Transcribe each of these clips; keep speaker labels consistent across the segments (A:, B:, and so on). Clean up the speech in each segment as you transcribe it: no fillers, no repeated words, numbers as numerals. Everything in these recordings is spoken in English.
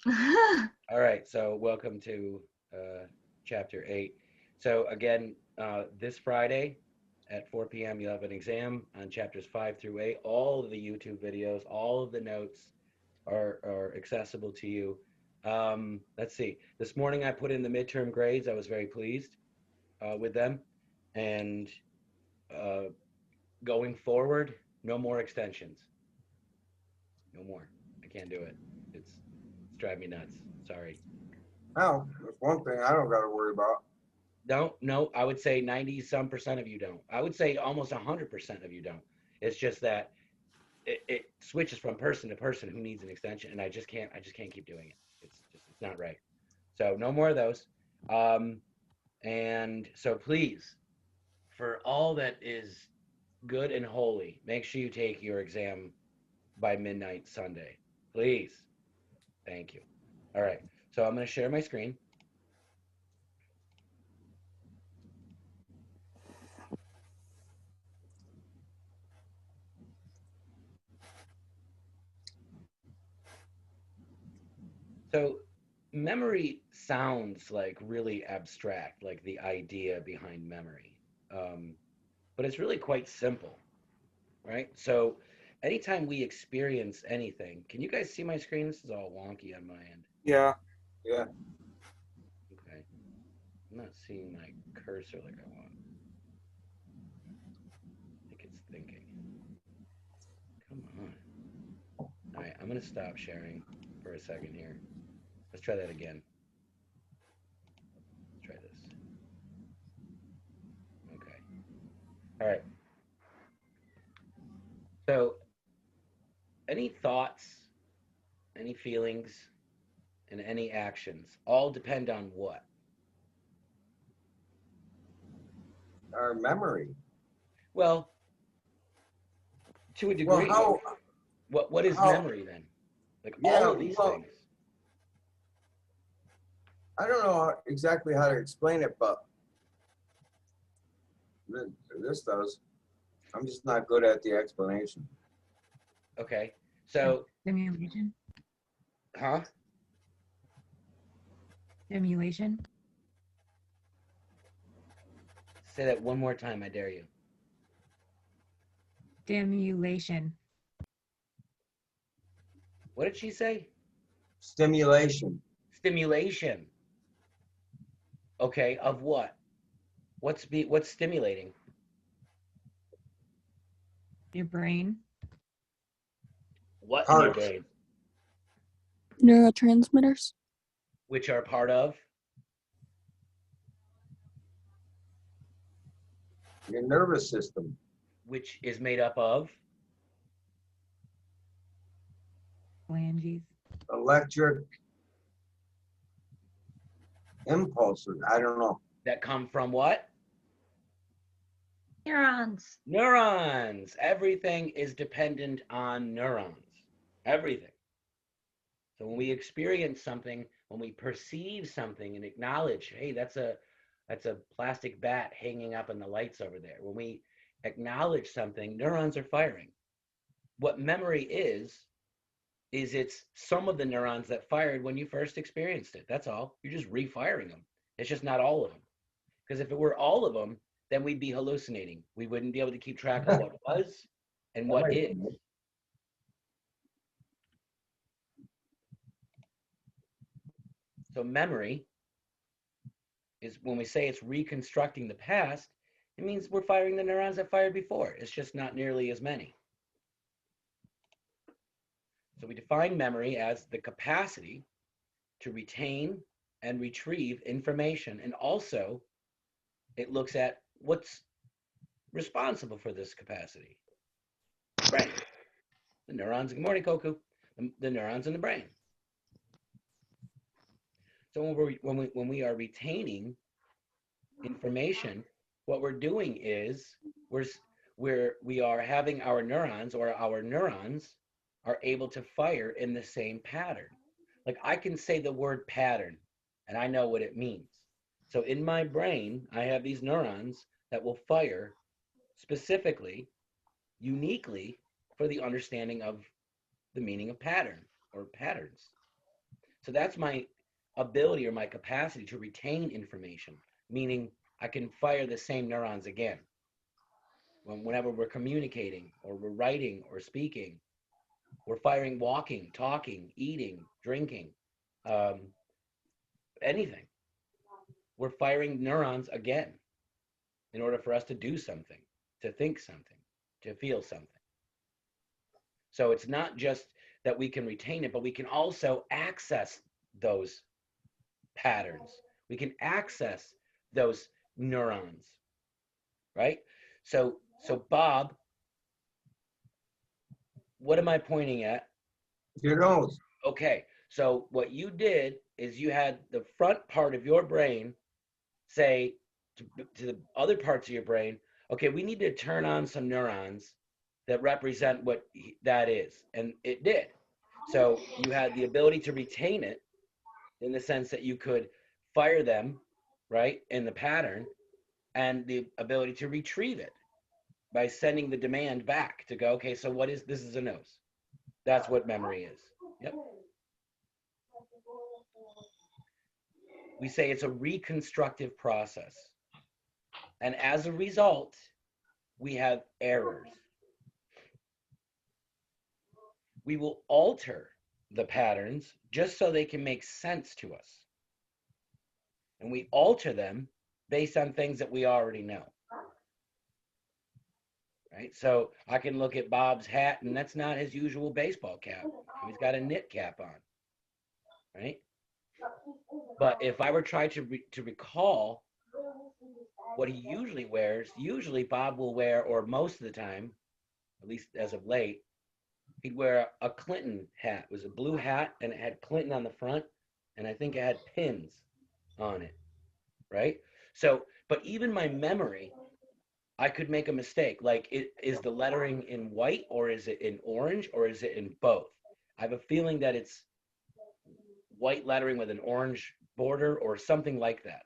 A: All right, so welcome to chapter 8. So again, this Friday at 4 p.m. you'll have an exam on chapters 5 through 8. All of the YouTube videos, all of the notes are accessible to you. Let's see. This morning I put in the midterm grades. I was very pleased with them. And uh, going forward, no more extensions. No more. I can't do it. It's driving me nuts. Sorry.
B: Now, that's one thing I don't got to worry about.
A: Don't, no, I would say 90 some percent of you don't. I would say almost 100% of you don't. It's just that it switches from person to person who needs an extension, and I just can't keep doing it. It's not right. So no more of those. Um, and so please, for all that is good and holy, make sure you take your exam by midnight Sunday. Please. Thank you. All right. So I'm going to share my screen. So memory sounds like really abstract, like the idea behind memory. Um, but it's really quite simple, right? So anytime we experience anything, can you guys see my screen? This is all wonky on my end.
C: Yeah.
B: Yeah.
A: Okay. I'm not seeing my cursor like I want. I think it's thinking. Come on. All right, I'm going to stop sharing for a second here. Let's try that again. Let's try this. Okay. All right. So, any thoughts, any feelings, and any actions all depend on what?
B: Our memory.
A: Well, to a
B: Well,
A: degree. What is
B: how,
A: memory then? Like all
B: yeah,
A: of these
B: well,
A: things.
B: I don't know exactly how to explain it, but this does. I'm just not good at the explanation.
A: Okay. So,
D: Simulation.
A: huh?
D: Simulation.
A: Say that one more time, I dare you.
D: Stimulation.
A: What did she say?
B: Stimulation.
A: Stimulation. Okay, of what? What's stimulating?
D: Your brain.
A: What in your
B: Parts.
A: brain?
E: Neurotransmitters.
A: Which are part of?
B: Your nervous system.
A: Which is made up of?
D: Phalanges.
B: Electric impulses. I don't know.
A: That come from what?
F: Neurons.
A: Neurons. Everything is dependent on neurons. Everything. So when we experience something, when we perceive something and acknowledge, hey, that's a plastic bat hanging up in the lights over there. When we acknowledge something, neurons are firing. What memory is it's some of the neurons that fired when you first experienced it. That's all. You're just refiring them. It's just not all of them. Because if it were all of them, then we'd be hallucinating. We wouldn't be able to keep track of what was and what is. So memory is when we say it's reconstructing the past, it means we're firing the neurons that fired before. It's just not nearly as many. So we define memory as the capacity to retain and retrieve information. And also, it looks at what's responsible for this capacity. Brain. The neurons, good morning, Koku. The neurons in the brain. So when we are retaining information, what we're doing is we are having our neurons, or our neurons are able to fire in the same pattern. Like I can say the word pattern and I know what it means. So in my brain, I have these neurons that will fire specifically, uniquely for the understanding of the meaning of pattern or patterns. So that's my ability or my capacity to retain information, meaning I can fire the same neurons again. Whenever we're communicating or we're writing or speaking, we're firing walking, talking, eating, drinking, um, anything. We're firing neurons again in order for us to do something, to think something, to feel something. So it's not just that we can retain it, but we can also access those patterns. We can access those neurons, right? So Bob, what am I pointing at?
B: Your nose.
A: Okay, so what you did is you had the front part of your brain say to the other parts of your brain, okay, we need to turn on some neurons that represent what that is. And it did. So you had the ability to retain it in the sense that you could fire them, right, in the pattern, and the ability to retrieve it by sending the demand back to go, okay, so what is this? Is a nose. That's what memory is. Yep. We say it's a reconstructive process. And as a result, we have errors. We will alter the patterns just so they can make sense to us. And we alter them based on things that we already know. Right? So I can look at Bob's hat, and that's not his usual baseball cap. He's got a knit cap on. Right? But if I were trying to recall what he usually wears, usually Bob will wear, or most of the time, at least as of late, he'd wear a Clinton hat. It was a blue hat, and it had Clinton on the front, and I think it had pins on it, right? So, but even my memory, I could make a mistake. Like, is the lettering in white, or is it in orange, or is it in both? I have a feeling that it's white lettering with an orange border or something like that,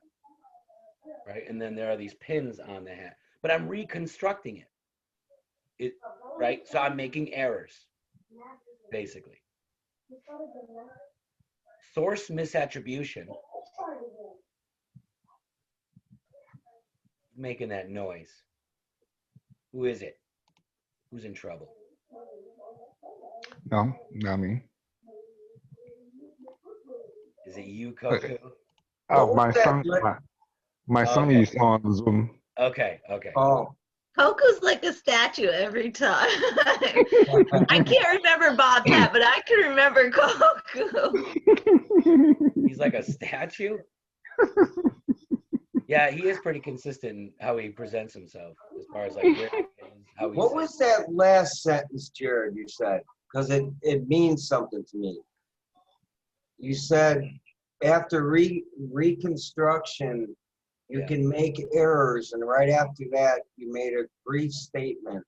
A: right? And then there are these pins on the hat, but I'm reconstructing it, right? So I'm making errors, basically. Source misattribution, making that noise. Who is it? Who's in trouble?
C: No, not me.
A: Is it you, Koku?
C: Oh,
B: What
C: my
B: was that?
C: son, my son
A: Okay.
C: you saw on Zoom.
A: Okay.
B: Oh,
E: Coco's like a statue every time. I can't remember Bob's hat, but I can remember Coco.
A: He's like a statue. Yeah, he is pretty consistent in how he presents himself, as far as like where he is, how he
B: what
A: says.
B: was that last sentence, Jared, you said? Because it means something to me. You said after reconstruction, you
A: Yeah.
B: can make errors, and right after that, you made a brief statement.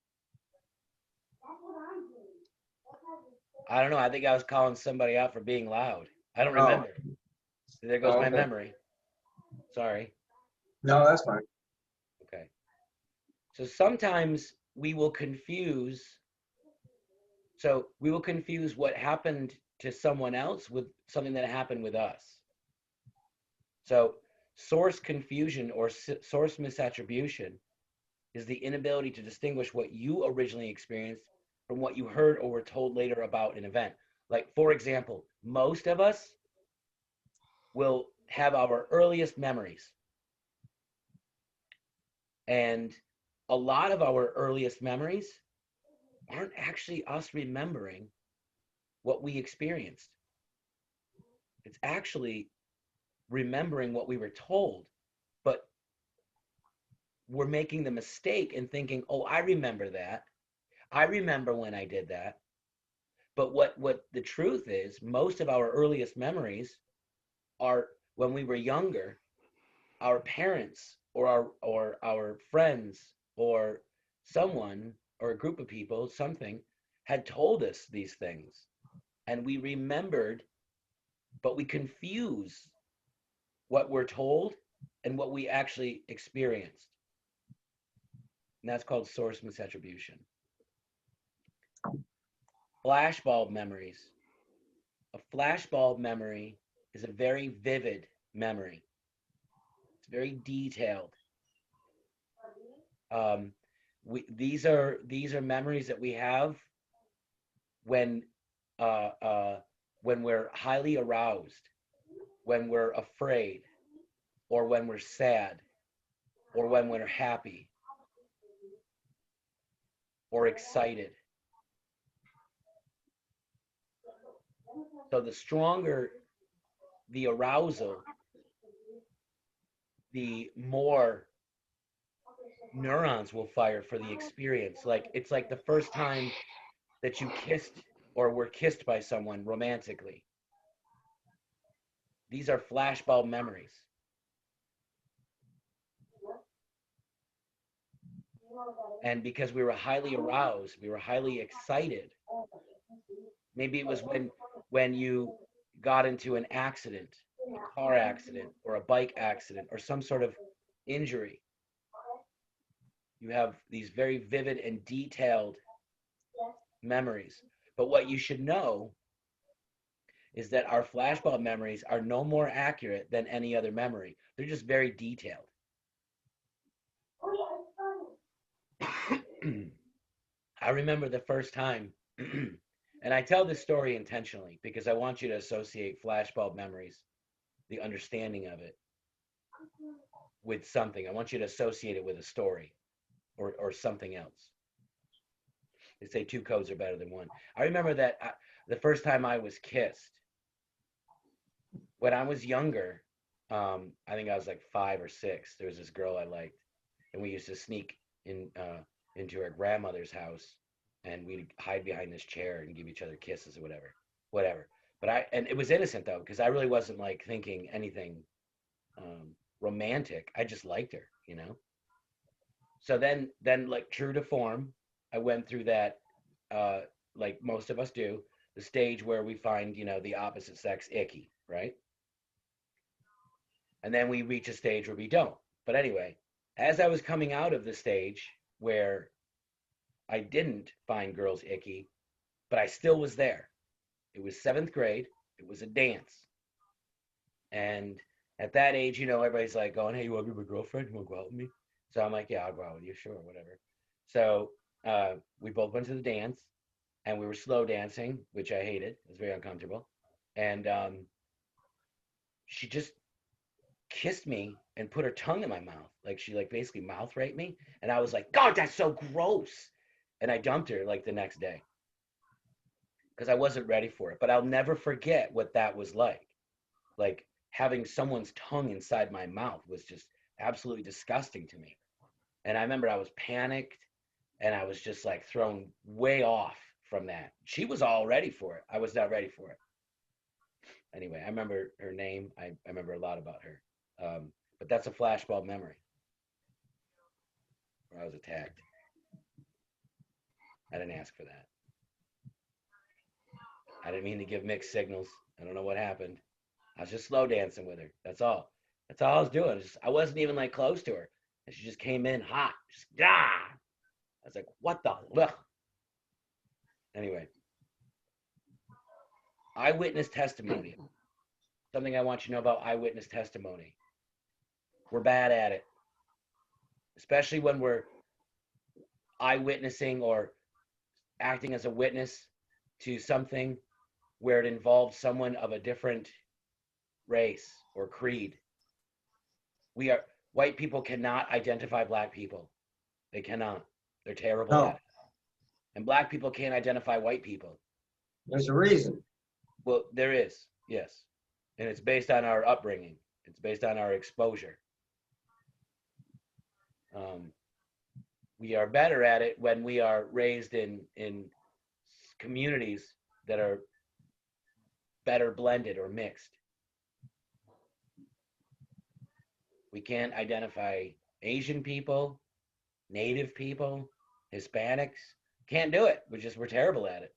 A: I don't know. I think I was calling somebody out for being loud. I don't
B: Oh.
A: remember. There goes my
B: Okay.
A: memory. Sorry.
B: No, that's fine.
A: Okay. So sometimes we will confuse. So we will confuse what happened to someone else with something that happened with us. So source confusion or source misattribution is the inability to distinguish what you originally experienced from what you heard or were told later about an event. Like, for example, most of us will have our earliest memories. And a lot of our earliest memories aren't actually us remembering what we experienced. It's actually remembering what we were told, but we're making the mistake in thinking, oh, I remember that. I remember when I did that. But what the truth is, most of our earliest memories are when we were younger, our parents or our friends or someone or a group of people, something, had told us these things. And we remembered, but we confuse what we're told and what we actually experienced. And that's called source misattribution. Flashbulb memories A flashbulb memory is a very vivid memory. It's very detailed. These are memories that we have when we're highly aroused, when we're afraid, or when we're sad, or when we're happy, or excited. So the stronger the arousal, the more neurons will fire for the experience. Like it's like the first time that you kissed or were kissed by someone romantically. These are flashbulb memories. And because we were highly aroused, we were highly excited. Maybe it was when you got into an accident, a car accident or a bike accident or some sort of injury. You have these very vivid and detailed memories. But what you should know is that our flashbulb memories are no more accurate than any other memory. They're just very detailed. I remember the first time, and I tell this story intentionally because I want you to associate flashbulb memories, the understanding of it, with something. I want you to associate it with a story or something else. They say two codes are better than one. I remember that the first time I was kissed, when I was younger, I think I was like 5 or 6. There was this girl I liked, and we used to sneak into her grandmother's house, and we'd hide behind this chair and give each other kisses or whatever. But and it was innocent though, because I really wasn't like thinking anything romantic. I just liked her, you know. So then like true to form, I went through that, like most of us do, the stage where we find, you know, the opposite sex icky, right? And then we reach a stage where we don't. But anyway, as I was coming out of the stage where I didn't find girls icky, but I still was there. It was 7th grade. It was a dance. And at that age, you know, everybody's like going, hey, you want to be my girlfriend? You want to go out with me? So I'm like, yeah, I'll go out with you. Sure, whatever. So we both went to the dance, and we were slow dancing, which I hated. It was very uncomfortable. And she just kissed me and put her tongue in my mouth. Like she like basically mouth raped me. And I was like, God, that's so gross. And I dumped her like the next day because I wasn't ready for it. But I'll never forget what that was like. Like having someone's tongue inside my mouth was just absolutely disgusting to me. And I remember I was panicked and I was just like thrown way off from that. She was all ready for it. I was not ready for it. Anyway, I remember her name. I remember a lot about her. But that's a flashbulb memory where I was attacked. I didn't ask for that. I didn't mean to give mixed signals. I don't know what happened. I was just slow dancing with her. That's all. That's all I was doing. I wasn't even like close to her. And she just came in hot. Just, I was like, what the? Ugh. Anyway. Eyewitness testimony. Something I want you to know about eyewitness testimony. We're bad at it. Especially when we're eyewitnessing or acting as a witness to something where it involves someone of a different race or creed. White people cannot identify black people. They cannot. They're terrible at it. And black people can't identify white people.
B: There's a reason.
A: Well, there is, yes. And it's based on our upbringing. It's based on our exposure. We are better at it when we are raised in communities that are better blended or mixed. We can't identify Asian people, Native people, Hispanics. Can't do it. We're terrible at it.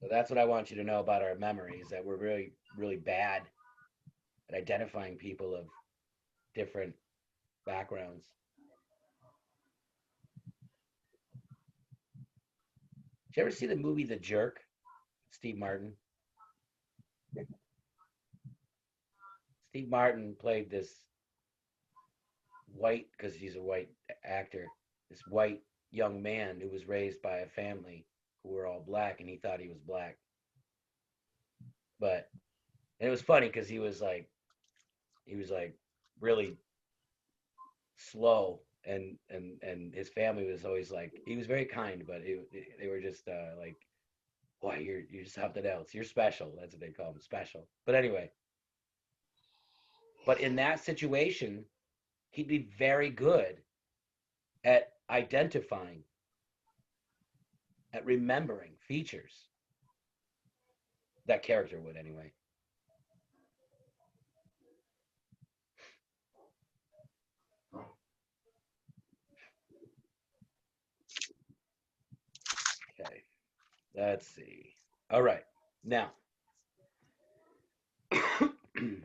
A: So that's what I want you to know about our memories, that we're really, really bad at identifying people of different backgrounds. you ever see the movie The Jerk? Steve Martin. Steve Martin played this white, because he's a white actor, this white young man who was raised by a family who were all black, and he thought he was black. But and it was funny because he was like really slow, and his family was always like, he was very kind, but they were just like, boy, you're something else. You're special. That's what they call him, special. But anyway, but in that situation, he'd be very good at identifying, at remembering features. That character would, anyway. Okay, let's see. All right, now, the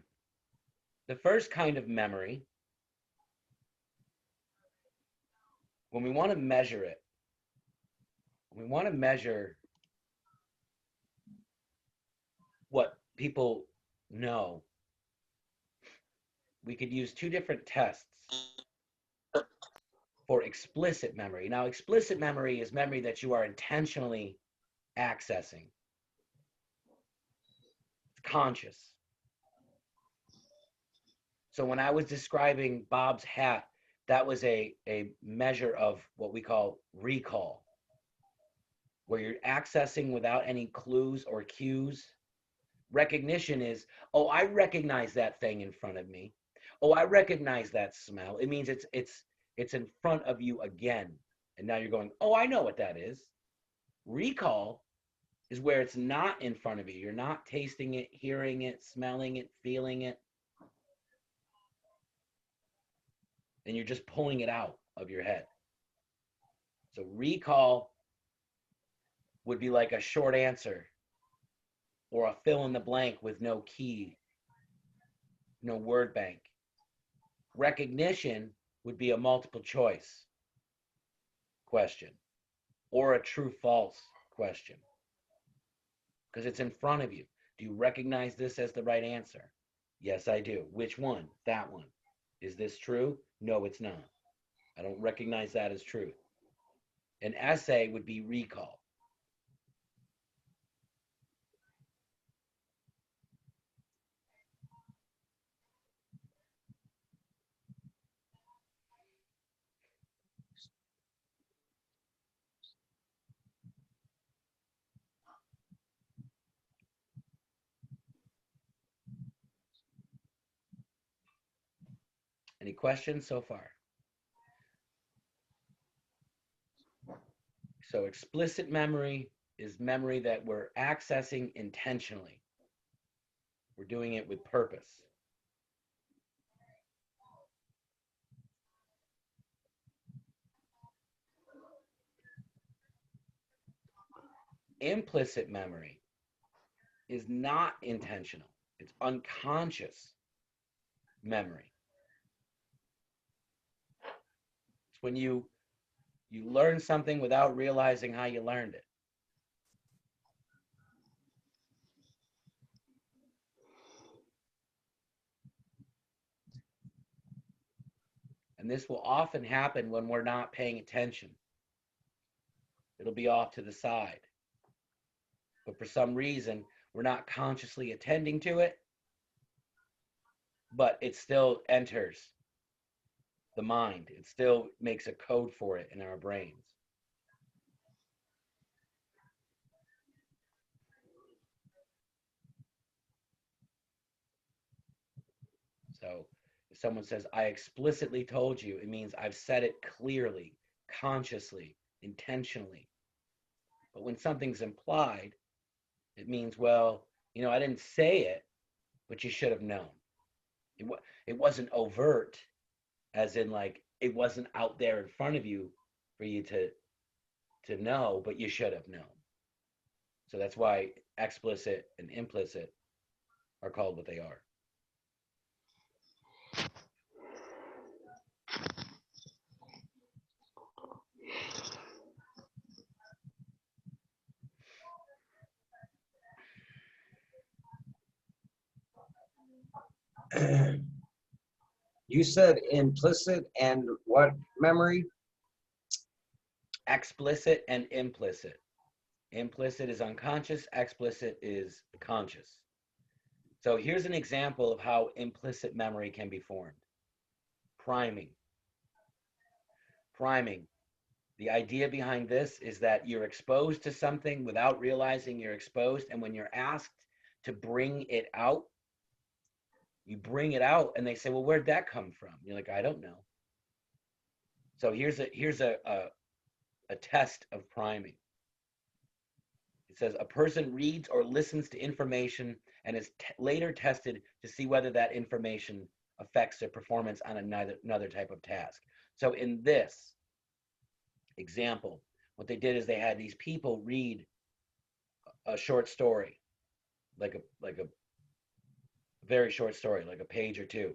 A: first kind of memory, when we want to measure it, we want to measure what people know, we could use two different tests for explicit memory. Now, explicit memory is memory that you are intentionally accessing. It's conscious. So when I was describing Bob's hat, that was a measure of what we call recall, where you're accessing without any clues or cues. Recognition is, oh, I recognize that thing in front of me. Oh, I recognize that smell. It means it's in front of you again. And now you're going, oh, I know what that is. Recall is where it's not in front of you. You're not tasting it, hearing it, smelling it, feeling it. And you're just pulling it out of your head. So recall would be like a short answer or a fill in the blank with no key, no word bank. Recognition would be a multiple choice question or a true false question, because it's in front of you. Do you recognize this as the right answer? Yes, I do. Which one? That one. Is this true? No, it's not. I don't recognize that as truth. An essay would be recall. Any questions so far? So explicit memory is memory that we're accessing intentionally. We're doing it with purpose. Implicit memory is not intentional. It's unconscious memory. It's when you learn something without realizing how you learned it. And this will often happen when we're not paying attention. It'll be off to the side. But for some reason, we're not consciously attending to it, but it still enters the mind. It still makes a code for it in our brains. So if someone says, I explicitly told you, it means I've said it clearly, consciously, intentionally. But when something's implied, it means, well, I didn't say it, but you should have known. It wasn't overt, as in like it wasn't out there in front of you for you to know, but you should have known. So that's why explicit and implicit are called what they are.
B: You said implicit and what memory?
A: Explicit and implicit. Implicit is unconscious, explicit is conscious. So here's an example of how implicit memory can be formed. Priming. Priming. The idea behind this is that you're exposed to something without realizing you're exposed, and when you're asked to bring it out, you bring it out, and they say, well, where'd that come from? You're like, I don't know. So here's a test of priming. It says a person reads or listens to information and is later tested to see whether that information affects their performance on another type of task. So in this example, what they did is they had these people read a short story, like a very short story, like a page or two.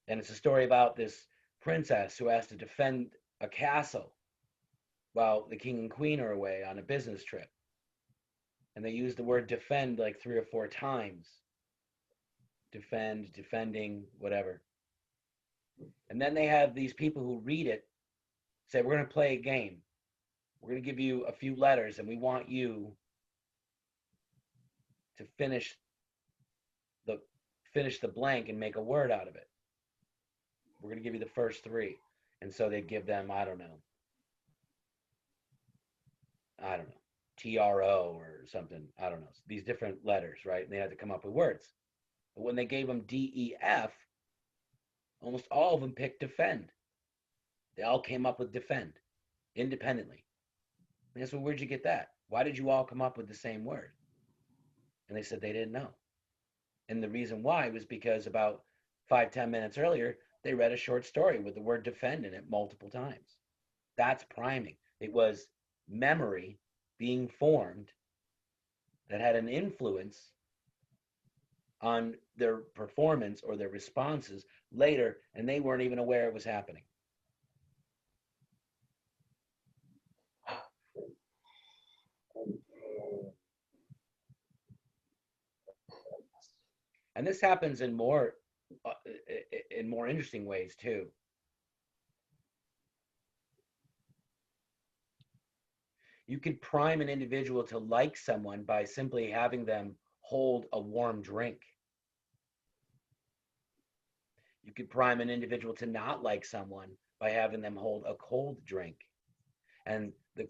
A: And it's a story about this princess who has to defend a castle while the king and queen are away on a business trip. And they use the word defend like 3 or 4 times. Defend, defending, whatever. And then they have these people who read it say, we're going to play a game. We're going to give you a few letters, and we want you to finish the blank and make a word out of it. We're going to give you the first 3. And so they give them, I don't know, TRO or something. I don't know. These different letters, right? And they had to come up with words. But when they gave them DEF, almost all of them picked defend. They all came up with defend independently. And I said, well, where'd you get that? Why did you all come up with the same word? And they said they didn't know. And the reason why was because about 5-10 minutes earlier, they read a short story with the word defend in it multiple times. That's priming. It was memory being formed that had an influence on their performance or their responses later, and they weren't even aware it was happening. And this happens in more interesting ways too. You could prime an individual to like someone by simply having them hold a warm drink. You could prime an individual to not like someone by having them hold a cold drink. And the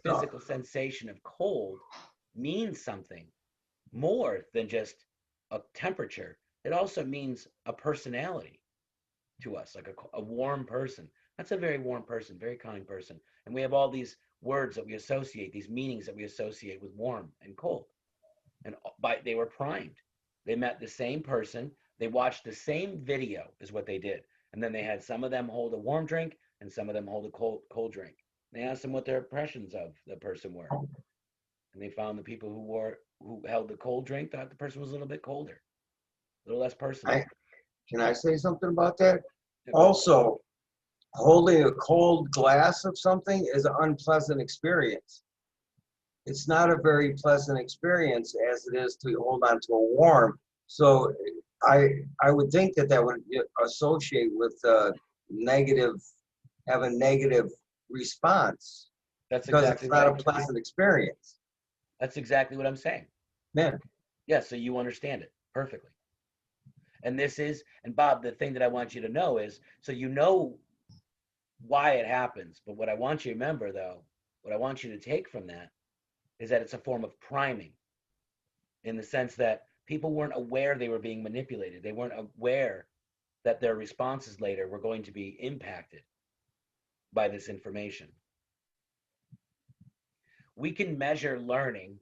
A: physical sensation of cold means something more than just a temperature. It also means a personality to us, like a warm person. That's a very warm person, very kind person. And we have all these words that we associate, these meanings that we associate with warm and cold. And they were primed. They met the same person. They watched the same video is what they did. And then they had some of them hold a warm drink and some of them hold a cold drink. They asked them what their impressions of the person were. And they found the people who held the cold drink thought the person was a little bit colder, a little less personal.
B: Can I say something about that? Also, holding a cold glass of something is an unpleasant experience. It's not a very pleasant experience as it is to hold on to a warm. So I would think that would associate with have a negative response.
A: That's
B: because
A: exactly
B: it's not
A: right.
B: a pleasant experience.
A: That's exactly what I'm saying.
B: Man.
A: Yeah, so you understand it perfectly. And Bob, the thing that I want you to know is, so you know why it happens, but what I want you to remember though, what I want you to take from that is that it's a form of priming, in the sense that people weren't aware they were being manipulated. They weren't aware that their responses later were going to be impacted by this information. We can measure learning.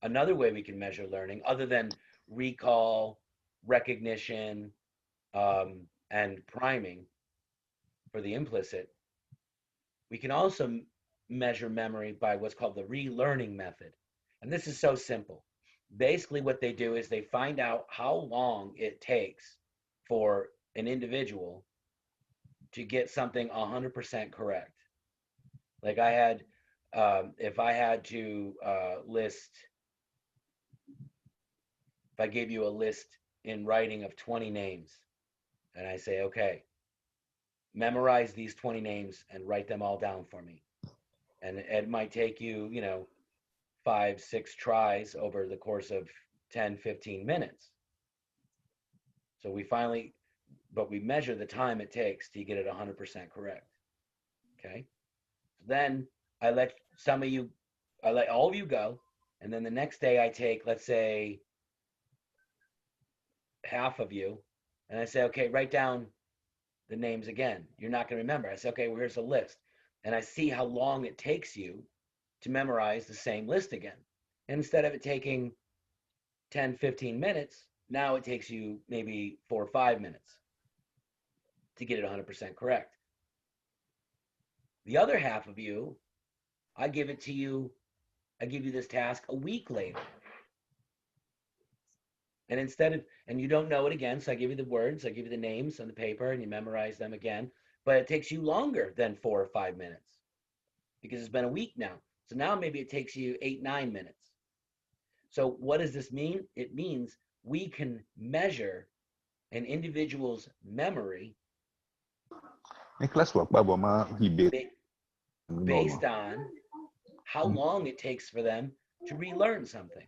A: Another way we can measure learning, other than recall, recognition, and priming for the implicit, we can also measure memory by what's called the relearning method. And this is so simple. Basically, what they do is they find out how long it takes for an individual to get something 100% correct. Like I had, if I had to list if I gave you a list in writing of 20 names, and I say, okay, memorize these 20 names and write them all down for me. And it might take you, 5, 6 tries over the course of 10, 15 minutes. So but we measure the time it takes to get it 100% correct. Okay. Then I let all of you go. And then the next day I take, let's say, half of you, and I say, okay, write down the names again. You're not going to remember. I say, okay, well, here's a list. And I see how long it takes you to memorize the same list again. And instead of it taking 10, 15 minutes, now it takes you maybe 4 or 5 minutes to get it 100% correct. The other half of you, I give you this task a week later. And you don't know it again, so I give you the words, I give you the names on the paper, and you memorize them again. But it takes you longer than 4 or 5 minutes because it's been a week now. So now maybe it takes you 8, 9 minutes. So what does this mean? It means we can measure an individual's memory based on how long it takes for them to relearn something.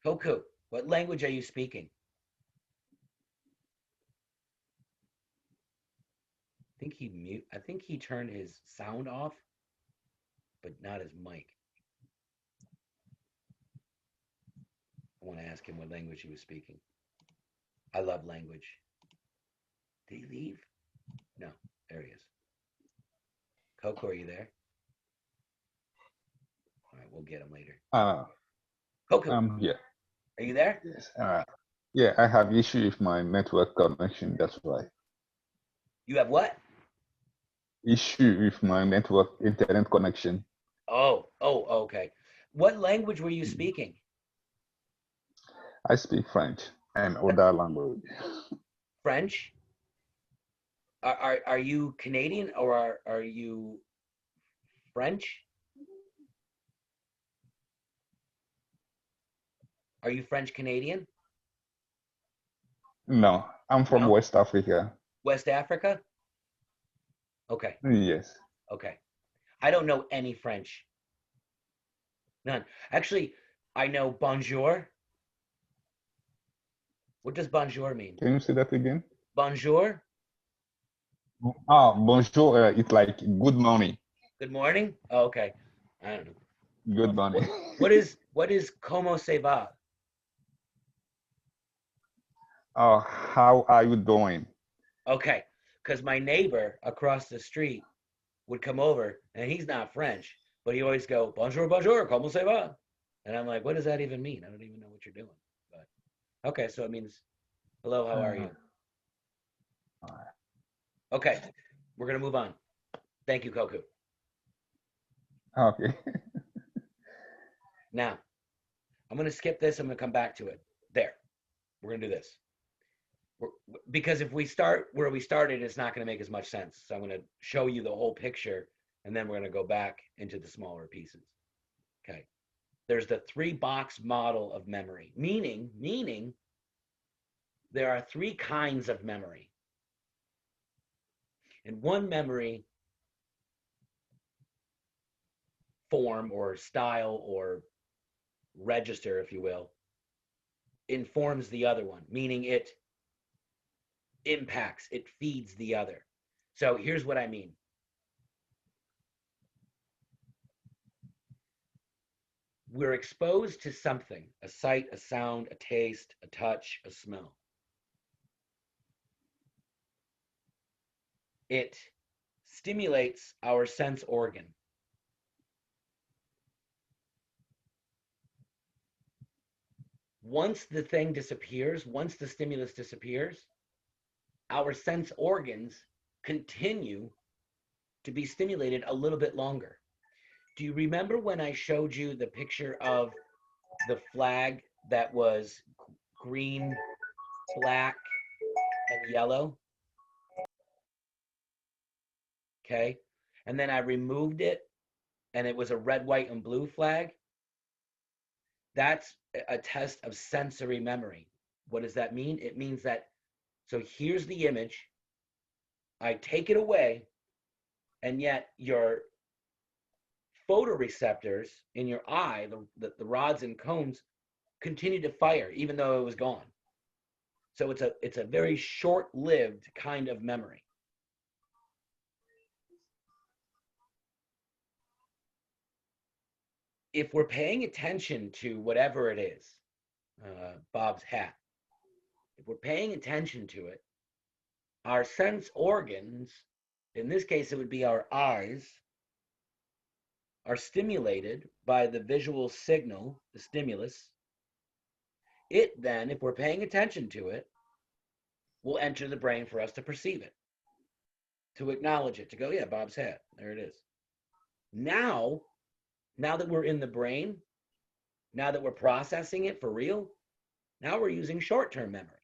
A: Koku, what language are you speaking? I think he turned his sound off, but not his mic. I want to ask him what language he was speaking. I love language. Did he leave? No, there he is. Coco, are you there? All right, we'll get him later. Coco,
C: Yeah.
A: are you there?
C: Yes. Yeah, I have issue with my network connection. That's why.
A: You have what?
C: Issue with my internet connection.
A: Oh, okay. What language were you speaking?
C: I speak French and other language.
A: French? Are you Canadian or are you French? Are you French Canadian?
C: No, I'm from
A: No?
C: West Africa.
A: West Africa? Okay.
C: Yes.
A: Okay. I don't know any French. None. Actually, I know bonjour. What does bonjour mean?
C: Can you say that again?
A: Bonjour?
C: Bonjour. It's like good morning.
A: Good morning? Oh, okay. I don't know.
C: Good morning.
A: What is como se va?
C: How are you doing?
A: Okay. Because my neighbor across the street would come over, and he's not French, but he always go, bonjour, bonjour, como se va? And I'm like, what does that even mean? I don't even know what you're doing. But okay, so it means, hello, how are you? Okay, we're going to move on. Thank you, Koku.
C: Okay.
A: Now, I'm going to skip this. I'm going to come back to it. There. We're going to do this. Because if we start where we started, it's not going to make as much sense. So I'm going to show you the whole picture, and then we're going to go back into the smaller pieces. Okay. There's the 3-box model of memory, meaning there are 3 kinds of memory. And one memory form or style or register, if you will, informs the other one, meaning it impacts, it feeds the other. So here's what I mean. We're exposed to something, a sight, a sound, a taste, a touch, a smell. It stimulates our sense organ. Once the thing disappears, once the stimulus disappears, our sense organs continue to be stimulated a little bit longer. Do you remember when I showed you the picture of the flag that was green, black, and yellow? okay, and then I removed it and it was a red, white, and blue flag, that's a test of sensory memory. What does that mean? It means that, so here's the image, I take it away, and yet your photoreceptors in your eye, the rods and cones, continue to fire even though it was gone. So it's a very short-lived kind of memory. If we're paying attention to whatever it is, Bob's hat, if we're paying attention to it, our sense organs, in this case it would be our eyes, are stimulated by the visual signal, the stimulus. It then, if we're paying attention to it, will enter the brain for us to perceive it, to acknowledge it, to go, yeah, Bob's hat, there it is. Now that we're in the brain, now that we're processing it for real, now we're using short-term memory.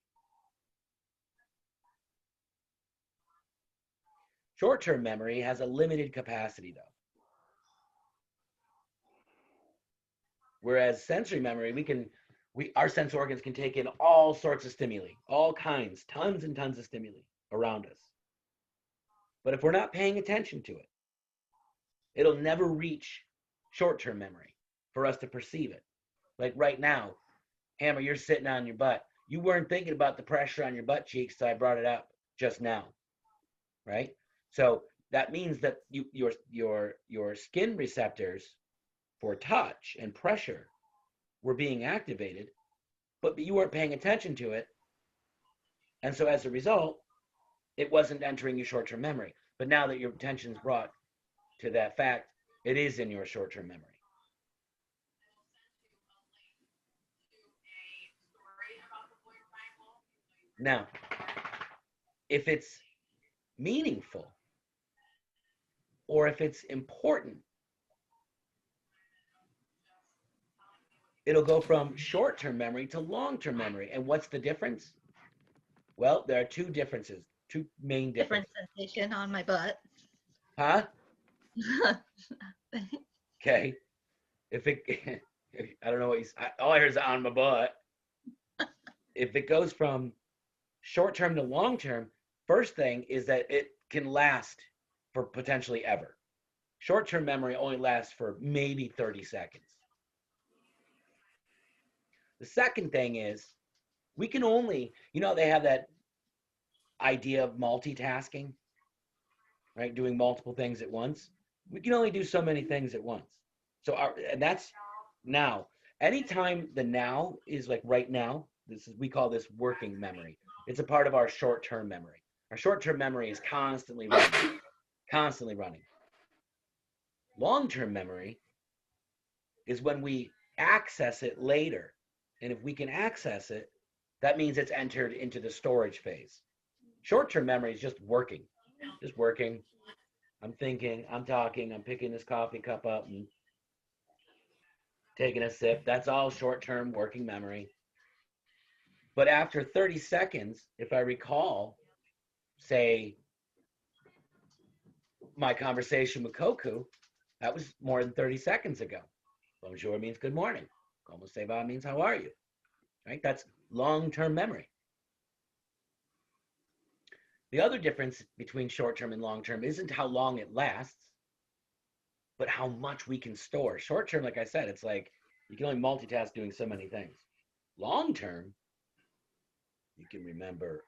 A: Short-term memory has a limited capacity, though. Whereas sensory memory, our sense organs can take in all sorts of stimuli, all kinds, tons and tons of stimuli around us. But if we're not paying attention to it, it'll never reach short-term memory for us to perceive it. Like right now, Hammer, you're sitting on your butt. You weren't thinking about the pressure on your butt cheeks, so I brought it up just now, right? So that means that your skin receptors for touch and pressure were being activated, but you weren't paying attention to it. And so as a result, it wasn't entering your short-term memory. But now that your attention is brought to that fact, it is in your short-term memory. Now, if it's meaningful or if it's important, it'll go from short-term memory to long-term memory. And what's the difference? Well, there are two differences, two main differences.
E: Different sensation on my butt.
A: Huh? Okay. I don't know what all I heard is on my butt. If it goes from short-term to long-term, first thing is that it can last for potentially ever. Short-term memory only lasts for maybe 30 seconds. The second thing is we can only, they have that idea of multitasking, right? Doing multiple things at once. We can only do so many things at once. So and that's now. Anytime the now is like right now, we call this working memory. It's a part of our short-term memory. Our short-term memory is constantly running, constantly running. Long-term memory is when we access it later. And if we can access it, that means it's entered into the storage phase. Short-term memory is just working. I'm thinking, I'm talking, I'm picking this coffee cup up and taking a sip. That's all short-term working memory. But after 30 seconds, if I recall, say, my conversation with Koku, that was more than 30 seconds ago. Bonjour means good morning. Como se va means how are you? Right? That's long-term memory. The other difference between short-term and long-term isn't how long it lasts, but how much we can store. Short-term, like I said, it's like you can only multitask doing so many things. Long-term, you can remember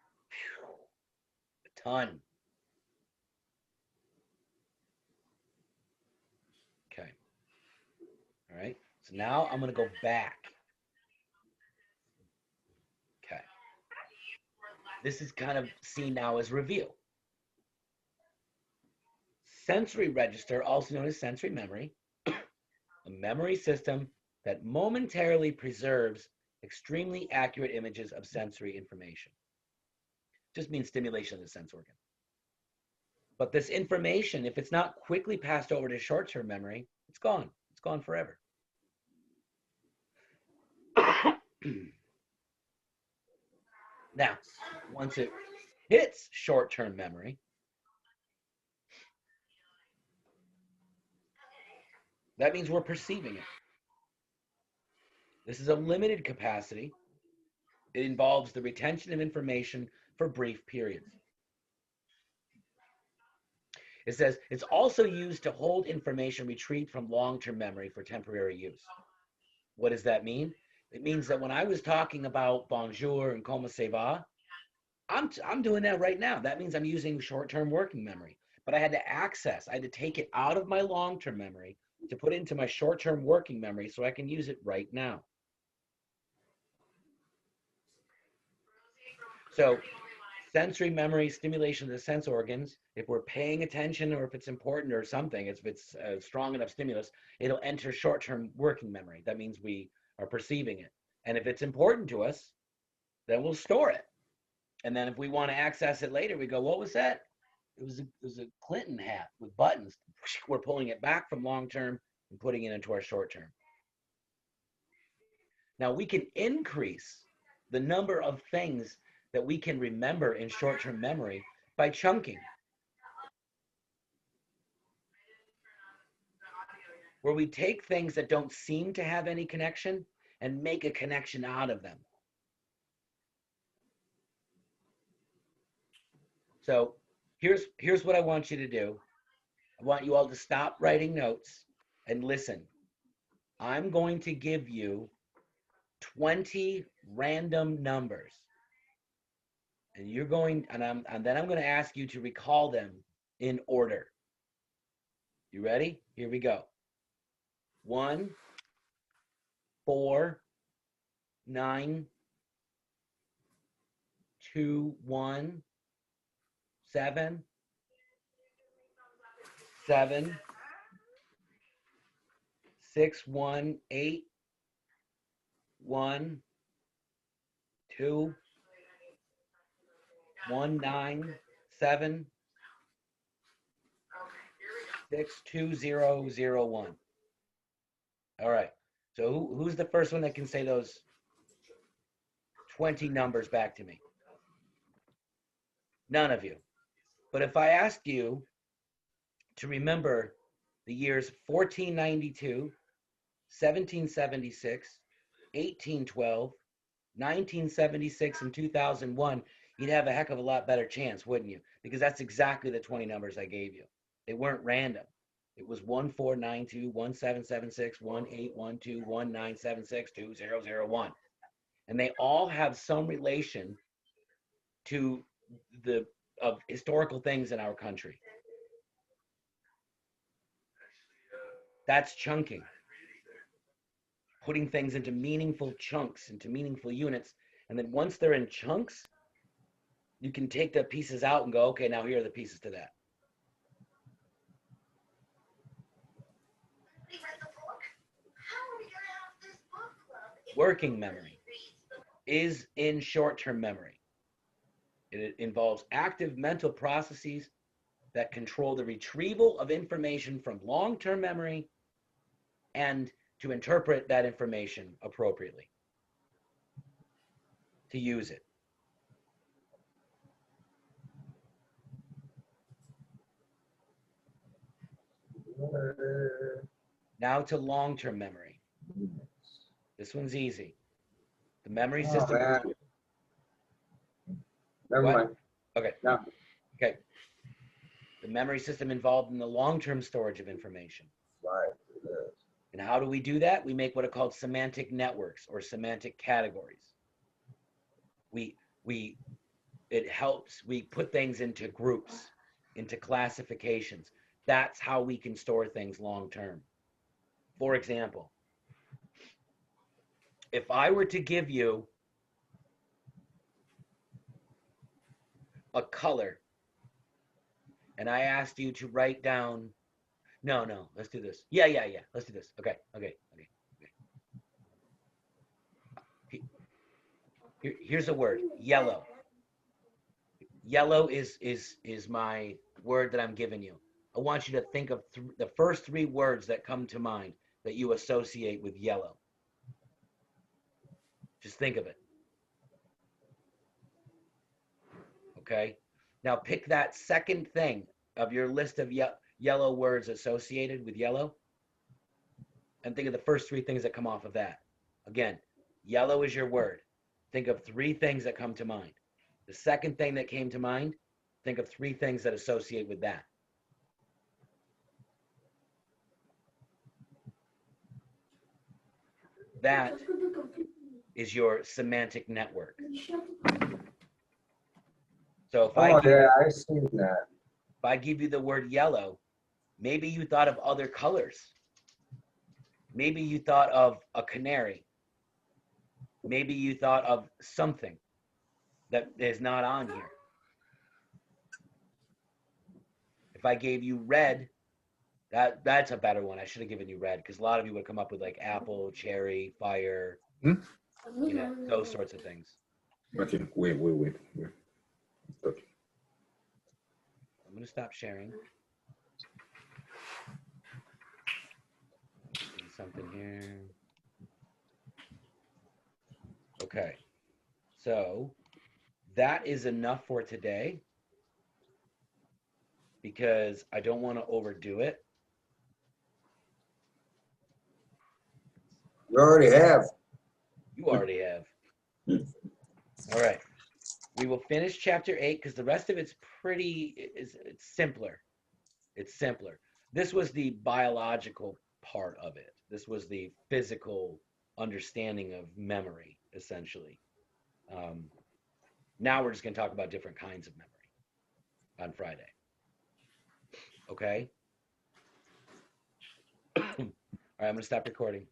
A: a ton. Okay. All right. So now I'm going to go back. Okay. This is kind of seen now as review. Sensory register, also known as sensory memory, a memory system that momentarily preserves extremely accurate images of sensory information. Just means stimulation of the sense organ. But this information, if it's not quickly passed over to short-term memory, it's gone. It's gone forever. Now, once it hits short-term memory, That means we're perceiving it. This is a limited capacity. It involves the retention of information for brief periods. It says it's also used to hold information retrieved from long-term memory for temporary use. What does that mean? It means that when I was talking about bonjour and comment ça va, I'm doing that right now. That means I'm using short-term working memory. But I had to take it out of my long-term memory to put into my short-term working memory so I can use it right now. So sensory memory, stimulation of the sense organs, if we're paying attention or if it's important or something, if it's a strong enough stimulus, it'll enter short-term working memory. That means we are perceiving it. And if it's important to us, then we'll store it. And then if we want to access it later, we go, what was that? It was a Clinton hat with buttons. We're pulling it back from long-term and putting it into our short-term. Now we can increase the number of things that we can remember in short-term memory by chunking, where we take things that don't seem to have any connection and make a connection out of them. So here's what I want you to do. I want you all to stop writing notes and listen. I'm going to give you 20 random numbers. And you're going, and then I'm going to ask you to recall them in order. You ready? Here we go. 1, 4, 9, 2, 1, 7, 7, 6, 1, 8, 1, 2, 1, 9, 7, 6, 2, 0, 0, 1. All right. So who's the first one that can say those 20 numbers back to me? None of you. But if I ask you to remember the years 1492, 1776, 1812, 1976, and 2001, you'd have a heck of a lot better chance, wouldn't you? Because that's exactly the 20 numbers I gave you. They weren't random. It was 1492, 1776, 1812, 1976, 2001. And they all have some relation to of historical things in our country. That's chunking. Putting things into meaningful chunks, into meaningful units. And then once they're in chunks, you can take the pieces out and go, okay, now here are the pieces to that. Working memory is in short-term memory. It involves active mental processes that control the retrieval of information from long-term memory and to interpret that information appropriately, to use it. Now to long-term memory. This one's easy. The memory system.
B: Man. Never
A: What?
B: mind.
A: Okay.
B: No.
A: Okay. The memory system involved in the long-term storage of information.
B: Right.
A: And how do we do that? We make what are called semantic networks or semantic categories. It helps, we put things into groups, into classifications. That's how we can store things long-term. For example, if I were to give you a color and I asked you to write down, no, let's do this. Yeah, let's do this. Okay. Here's a word, yellow. Yellow is my word that I'm giving you. I want you to think of the first 3 words that come to mind that you associate with yellow. Just think of it. Okay? Now pick that second thing of your list of yellow words associated with yellow. and think of the first three things that come off of that. Again, yellow is your word. Think of three things that come to mind. The second thing that came to mind, think of three things that associate with that. That is your semantic network. So if
B: Oh, yeah, I see that.
A: if I give you the word yellow, maybe you thought of other colors. Maybe you thought of a canary. Maybe you thought of something that is not on here. If I gave you red, that's a better one. I should have given you red because a lot of you would come up with like apple, cherry, fire, you know, those sorts of things.
F: Okay, wait. Okay.
A: I'm going to stop sharing. See something here. Okay. So that is enough for today because I don't want to overdo it.
B: You already have.
A: You already have. All right. We will finish chapter 8 because the rest of it's it's simpler. It's simpler. This was the biological part of it. This was the physical understanding of memory, essentially. Now we're just going to talk about different kinds of memory on Friday. Okay? All right, I'm going to stop recording.